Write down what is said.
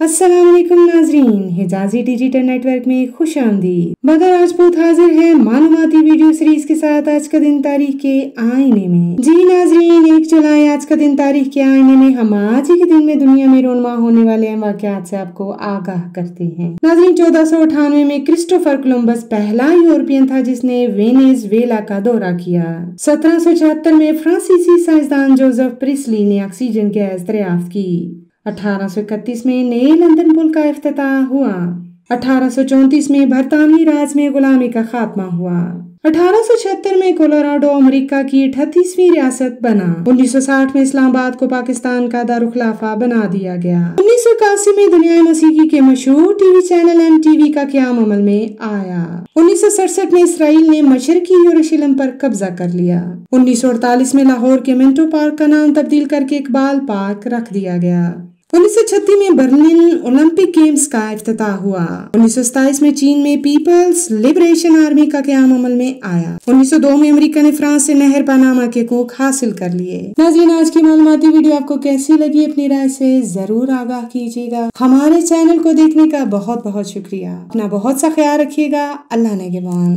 अस्सलाम वालेकुम नाजरीन, हिजाजी डिजिटल नेटवर्क में खुश आमदीद। बदर राजपूत हाजिर है मालूमाती वीडियो सीरीज के साथ आज का दिन तारीख के आईने में। जी नाजरीन, 1 जुलाई आज का दिन तारीख के आईने में हम आज ही के दिन में दुनिया में रोनमा होने वाले अहम वाक़यात से आपको आगाह करते हैं। नाजरीन, 1498 में क्रिस्टोफर कोलंबस पहला यूरोपियन था जिसने वेनेजुएला का दौरा किया। 1776 में फ्रांसीसी साइंसदान जोसेफ प्रिस्ली ने ऑक्सीजन गैस दरियाफ्त की। 1831 में नए लंदन पुल का इफ्तिताह हुआ। 1834 में बरतानवी राज में गुलामी का खात्मा हुआ। 1876 में कोलोराडो अमेरिका की 38वीं रियासत बना। 1960 में इस्लामाबाद को पाकिस्तान का दारुखिलाफा बना दिया गया। 1981 में दुनिया मौसीकी के मशहूर टीवी चैनल MTV का क़याम अमल में आया। 1967 में इसराइल ने मशरकी यरूशलेम पर कब्जा कर लिया। 1948 में लाहौर के मिंटो पार्क का नाम तब्दील करके इकबाल पार्क रख दिया गया। 1936 में बर्लिन ओलंपिक गेम्स का इफ्तिताह हुआ। 1927 में चीन में पीपल्स लिबरेशन आर्मी का क़याम अमल में आया। 1902 में अमेरिका ने फ्रांस से नहर पनामा के कोख हासिल कर लिए। नाज़रीन, आज की मालूमाती वीडियो आपको कैसी लगी, अपनी राय से जरूर आगाह कीजिएगा। हमारे चैनल को देखने का बहुत बहुत शुक्रिया। अपना बहुत सा ख्याल रखिएगा। अल्लाह नेगेबान।